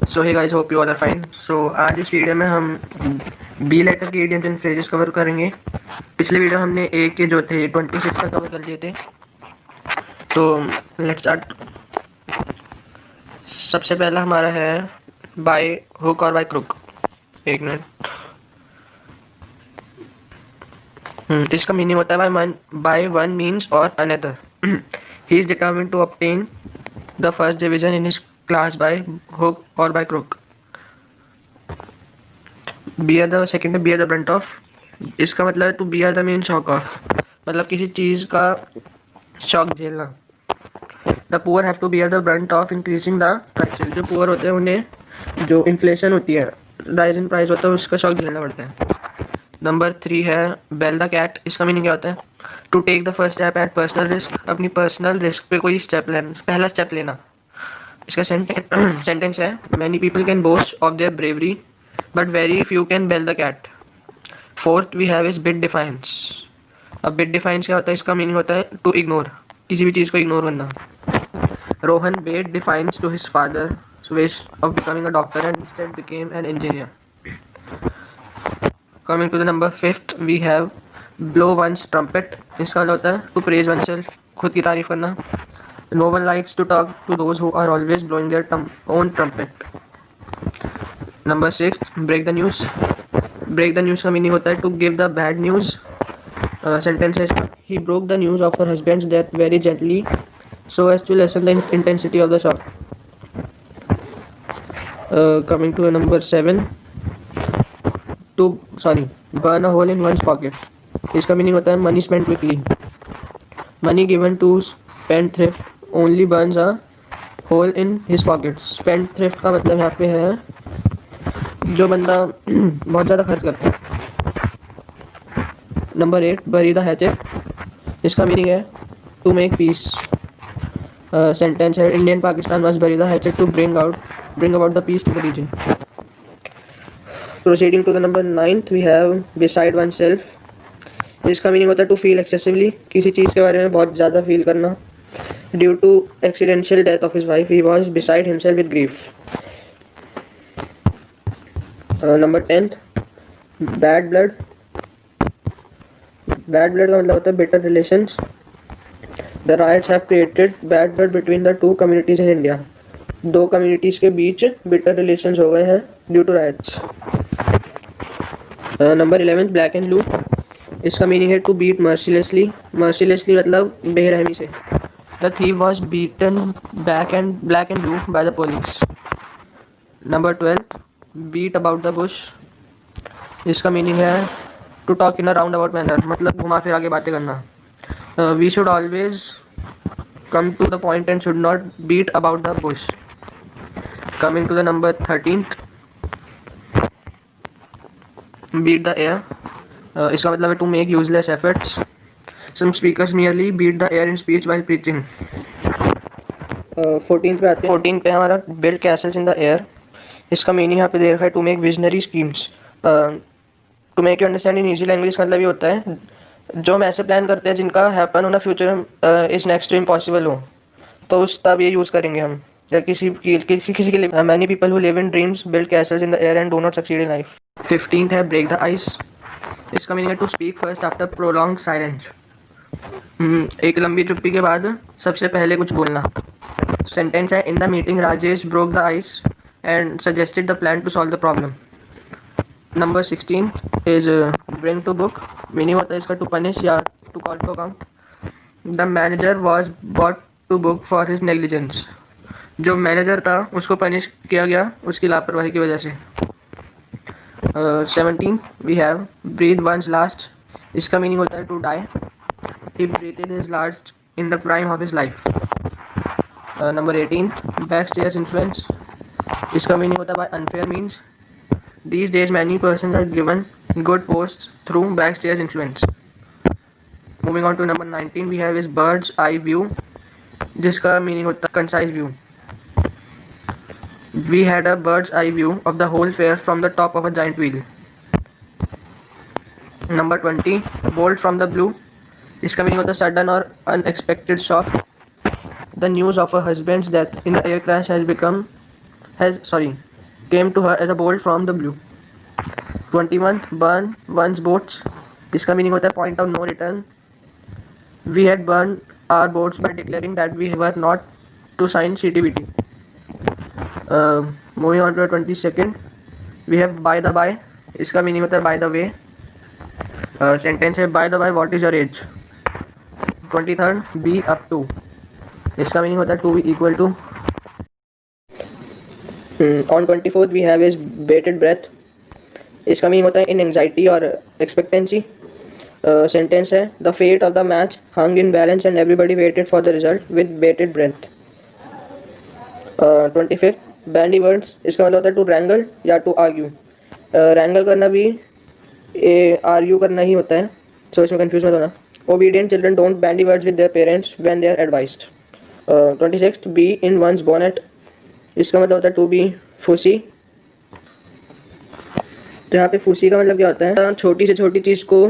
So hey guys, hope you all are fine. So आज इस video में हम बी लेटर के इडियम्स एंड फ्रेजेस कवर करेंगे। पिछले वीडियो हमने ए के जो थे 26 का कवर कर लिए थे। तो लेट्स स्टार्ट। सबसे पहला हमारा है बाय हुक और बाय क्रुक। एक मिनट। इसका मीनिंग होता है बाय वन मीन्स और another he is determined to obtain the first division in his class by hook और by crook. Bear the second है बियर द ब्रंट ऑफ। इसका मतलब है to bear the main shock of, मतलब किसी चीज़ का शॉक झेलना। The poor have to bear the brunt of increasing the prices. जो पुअर होते हैं उन्हें जो इन्फ्लेशन होती है, राइज इन प्राइस होता है, उसका शॉक झेलना पड़ता है। नंबर 3 है बेल द कैट। इसका मीनिंग क्या होता है? To take the first step at personal risk. अपनी पर्सनल रिस्क पे कोई स्टेप लेना, पहला स्टेप लेना। इसका सेंटेंस है many people can boast of their bravery but very few can bell the cat. Fourth we have is bid defiance. अब bid defiance क्या होता है? इसका मीनिंग होता है टू इग्नोर, किसी भी चीज़ को इग्नोर करना। Rohan bade defiance to his father wish of becoming a doctor and instead became an engineer. Coming to the number 5th we have blow one's trumpet. इसका मतलब होता है टू प्रेज वन सेल्फ, खुद की तारीफ करना। No one likes to talk to those who are always blowing their own trumpet. Number 6 break the news. Break the news का meaning होता है to give the bad news. Sentence है he broke the news of her husband's death very gently so as to lessen the intensity of the shock. Coming to number 7 burn a hole in one's pocket. इसका meaning होता है money spend quickly. Money given to spendthrift only burns a hole in his pocket. Spendthrift का मतलब यहाँ पे है जो बंदा बहुत ज़्यादा खर्च करता है। Number 8 bury the hatchet. इसका मीनिंग है टू मेक पीस। सेंटेंस है Indian Pakistan must bury the hatchet to bring about the peace to the region. Proceeding to the number 9th we have beside oneself. इसका meaning होता है to feel excessively, किसी चीज़ के बारे में बहुत ज़्यादा फील करना। Due to accidental death of his wife he was beside himself with grief. Number 10th bad blood. Bad blood का मतलब होता है bitter relations. The riots have created bad blood between the two communities in India. दो communities के बीच bitter relations हो गए हैं due to riots. Number 11 black and blue. इसका मीनिंग है टू बीट मर्सीलेसली। मर्सीलेसली मतलब बेरहमी से। The thief was beaten back and black and blue by the police. Number 12 beat about the bush. इसका meaning है to talk in a roundabout manner, मतलब घुमा फिरा के बातें करना। We should always come to the point and should not beat about the bush. Coming to the number 13th beat the air. इसका मतलब है to make useless efforts. Some speakers merely beat the air in speech while preaching. 14th पे आते हैं। 14 पे हमारा build castles in the air. इसका meaning यहाँ पे दे रखा है to make visionary schemes. To make you understand in easy language का मतलब ये होता है जो हम ऐसे प्लान करते हैं जिनका हैपन होना future is next to impossible हो, तो उस तब ये यूज़ करेंगे हम। या किसी के लिए many people who live in dreams build castles in the air and do not succeed in life. 15th है ब्रेक द आइस। इसका मीनिंग है to speak first after prolonged silence. एक लंबी चुप्पी के बाद सबसे पहले कुछ बोलना। सेंटेंस है in the meeting Rajesh broke the ice and suggested the plan to solve the problem. Number 16 is bring to book. Meaning होता है इसका टू पनिश या to call to account. The manager was bought to book for his negligence. जो manager था उसको punish किया गया उसकी लापरवाही की वजह से। 17 we have breathe one's last. इसका मीनिंग होता है to die. He breathed his last in the prime of his life. Number 18 back stairs influence. इसका मीनिंग होता है by unfair means. These days many persons are given good posts through backstairs influence. Moving on to number 19 we have is bird's eye view, जिसका meaning होता है concise view. We had a bird's eye view of the whole fair from the top of a giant wheel. Number 20 bolt from the blue. इसका meaning होता है sudden or unexpected shock. The news of a husband's death in the air crash has came to her as a bolt from the blue. 21 burn one's boats. इसका meaning होता है point of no return. We had burned our boats by declaring that we were not to sign CTBT. Moving on to the 22nd, we have by the by. इसका meaning होता है by the way. Sentence है by the by what is your age. 23rd, be up to. इसका meaning होता है to be equal to. On 24th we have is bated breath. इसका meaning होता है in anxiety और expectancy. सेंटेंस है the fate of the match hung in balance and everybody waited for the result with bated breath. 25th bandy words. इसका मतलब होता है to रैंगल या टू आर्ग्यू. रैंगल करना भी आर्ग्यू करना ही होता है, सो इसमें कंफ्यूज मत होना. Obedient children don't bandy words with their parents when they are advised. 26th bee in one's bonnet. इसका मतलब होता है टू बी फूसी. तो यहाँ पे फूसी का मतलब क्या होता है, छोटी से छोटी चीज़ को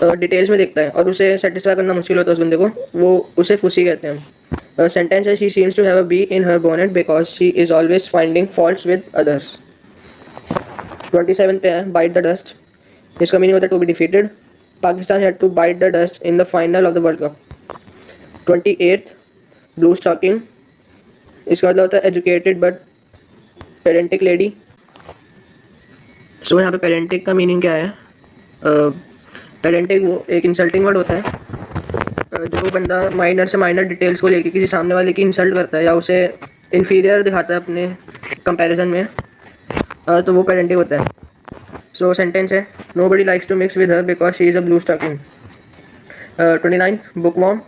डिटेल्स में देखता है और उसे सेटिस्फाई करना मुश्किल होता है उस बंदे को, वो उसे फूसी कहते हैं. सेंटेंस है she seems to have a bee in her bonnet because she is always finding faults with others. 27 पे है बाइट द डस्ट. इसका मीनिंग होता है to be defeated. Pakistan had to bite the dust in the final of the world cup. 28th blue stocking. इसका मतलब होता है educated but pedantic lady. So यहाँ पे पेरेंटिक का मीनिंग क्या है, पेरेंटिक वो एक इंसल्टिंग वर्ड होता है जो बंदा माइनर से माइनर डिटेल्स को लेके किसी सामने वाले की इंसल्ट करता है या उसे इन्फीरियर दिखाता है अपने कंपैरिजन में, तो वो पेरेंटिक होता है. सो सेंटेंस है nobody likes to mix with her because she is a bluestocking. 29 bookworm.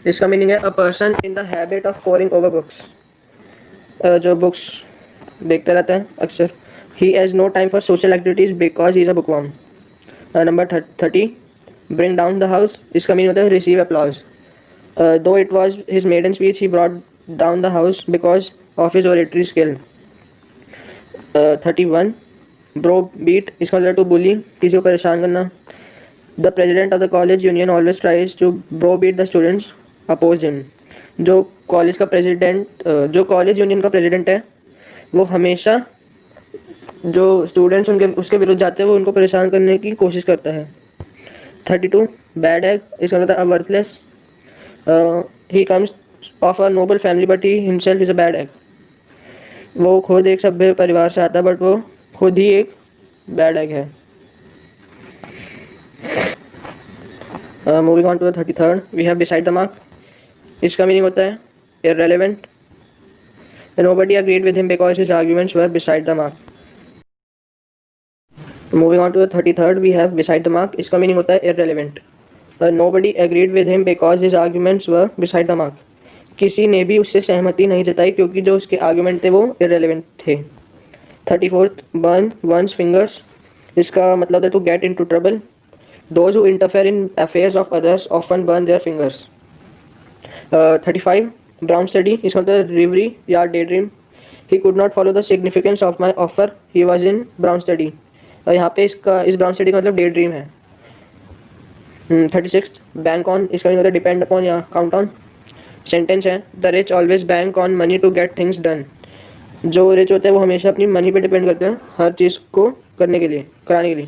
इसका मीनिंग है a person in the habit of poring over books. जो बुक्स देखता रहता है अक्सर. He has no time for social activities because he is a bookworm. Number 30 bring down the house. इसका meaning होता है receive applause. Though it was his maiden speech he brought down the house because of his oratory skill. 31 browbeat. इसका मतलब to bully, किसी को परेशान करना. The president of the college union always tries to browbeat the students oppose him. जो college का president, जो college union का प्रेजिडेंट है वो हमेशा जो स्टूडेंट्स उनके उसके विरुद्ध जाते हैं वो उनको परेशान करने की कोशिश करता है. 32 बैड एग. इसका मतलब है worthless. He comes of a Nobel family but he himself is a bad egg. वो खुद एक सभ्य परिवार से आता है बट वो खुद ही एक बैड एग है. Moving on to the 33rd we have beside the mark. इसका मीनिंग होता है irrelevant. Nobody agreed with him because his arguments were beside the mark. Moving on to the 33rd, we have beside the mark. इसका meaning होता है irrelevant. Nobody agreed with him because his arguments were beside the mark. किसी ने भी उससे सहमति नहीं जताई क्योंकि जो उसके आर्ग्यूमेंट थे वो irrelevant थे. 34th burn one's fingers. इसका मतलब है to get into trouble. Those who interfere in affairs of others often burn their fingers. 35 brown study. इसका मतलब है reverie या daydream. He could not follow the significance of my offer. He was in brown study. और यहाँ पे इसका इस brown study का मतलब डे ड्रीम है. 36 बैंक ऑन. इसका मतलब डिपेंड अपॉन या काउंट ऑन. सेंटेंस है the rich always bank on money to get things done. जो रिच होते हैं वो हमेशा अपनी मनी पे डिपेंड करते हैं हर चीज़ को करने के लिए, कराने के लिए.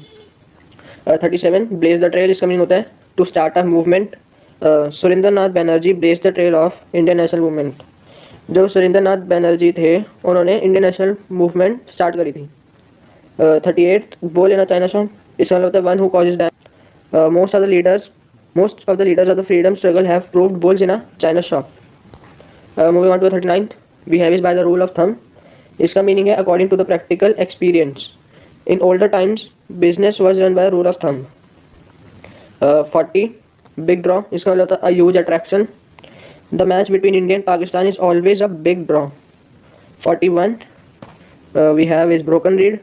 37 ब्लेज द ट्रेल. इसका मीनिंग होता है to start a movement. Surendra Nath Banerjee blaze the trail of Indian national movement. जो सुरेंद्र नाथ बनर्जी थे उन्होंने इंडियन नेशनल मूवमेंट स्टार्ट करी थी. 38 बोल इन अ चाइना सॉन्ग. इसका मतलब होता है one who causes damage. Most of the leaders of the freedom struggle have proved bulls in a china shop. Moving on to 39th we have is by the rule of thumb. इसका meaning है according to the practical experience. In older times business was run by rule of thumb. 40 big draw. इसका मतलब होता है a huge attraction. The match between India and Pakistan is always a big draw. 41 we have is broken reed.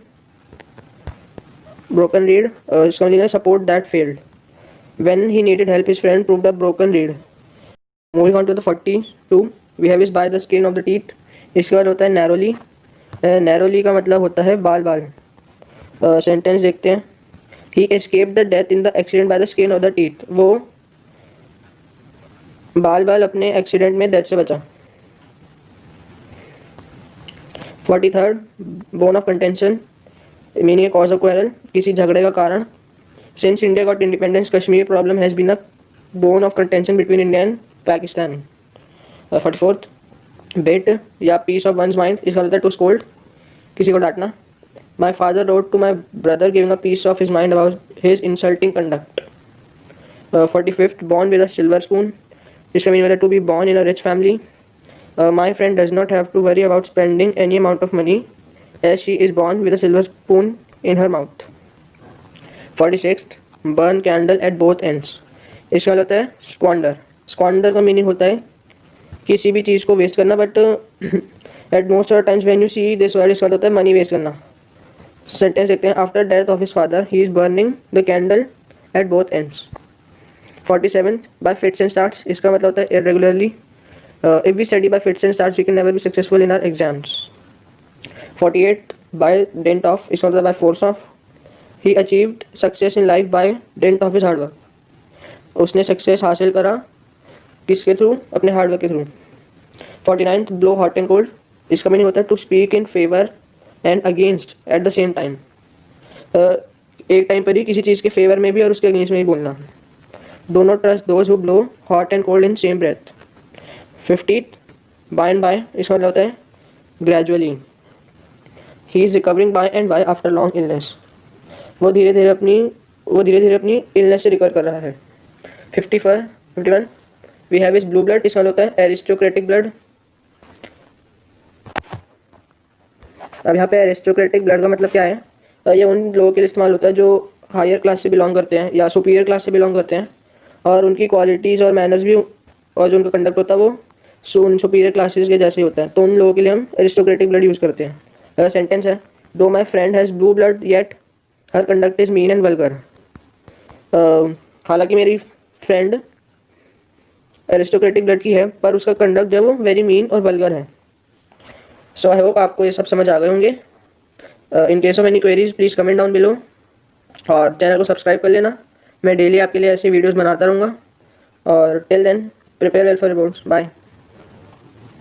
Broken reed. इसका meaning है support that failed. When he needed help, his friend proved a broken reed. Moving on to the 42, we have is by the skin of the teeth. इसके बाद होता है narrowly. Narrowly का मतलब होता है बाल बाल. सेंटेंस देखते हैं. He escaped the death in the accident by the skin of the teeth. वो बाल बाल अपने एक्सीडेंट में डेथ से बचा. 43rd, bone of contention, meaning cause of quarrel, किसी झगड़े का कारण. Since India got independence, Kashmir problem has been a bone of contention between India and Pakistan. 44th, bet या पीस ऑफ वंस माइंड, इसका मतलब टू स्कोल्ड, किसी को डांटना. My father rode to my brother giving a piece of his mind about his insulting conduct. 45th, born with a silver spoon, इसका meaning to be born in a rich family. My friend does not have to worry about spending any amount of money as she is born with a silver spoon in her mouth. 46th, burn candle at both ends. इसका मतलब होता है स्क्वांडर. स्क्वांडर का meaning होता है किसी भी चीज़ को वेस्ट करना, but at most of times when you see this word, इसका होता है मनी वेस्ट करना. सेंटेंस देखते हैं. After death of his father he is burning the candle at both ends. 47th, bye fits and starts, इसका मतलब होता है irregularly. If we study by fits and starts, we can never be successful in our exams. 48th, by dint of, इसका मतलब by force of. He achieved success in life by dint of his hard work. उसने success हासिल करा किसके through? अपने hard work के through. 49th, blow hot and cold, इसका meaning होता है to speak in favour and against at the same time. एक टाइम पर ही किसी चीज़ के फेवर में भी और उसके अगेंस्ट में भी बोलना. Do not trust those who blow hot and cold in same breath. 50th, by and by, इसका मतलब होता है gradually. He is recovering by and by after long illness, वो धीरे धीरे अपनी इलनेस से रिकवर कर रहा है. 51, we have is blue blood, इसका मतलब होता है एरिस्टोक्रेटिक ब्लड. अब यहाँ पे एरिस्टोक्रेटिक ब्लड का मतलब क्या है? ये उन लोगों के लिए इस्तेमाल होता है जो हायर क्लास से बिलोंग करते हैं या सुपीरियर क्लास से बिलोंग करते हैं, और उनकी क्वालिटीज़ और मैनर्स भी और जो उनका कंडक्ट होता है वो उन सुपीरियर क्लासेस के जैसे होता है. तो उन लोगों के लिए हम एरिस्टोक्रेटिक ब्लड यूज़ करते हैं. सेंटेंस है. दो my friend has blue blood yet her conduct is mean and vulgar. हालांकि मेरी फ्रेंड एरिस्टोक्रेटिक ब्लड की है, पर उसका कंडक्ट जो है वो वेरी मीन और वल्गर है. सो आई होप आपको ये सब समझ आ गए होंगे. In case of any queries please comment down below, और चैनल को सब्सक्राइब कर लेना. मैं डेली आपके लिए ऐसे वीडियोज़ बनाता रहूँगा. और till then, prepare well for your boards. Bye.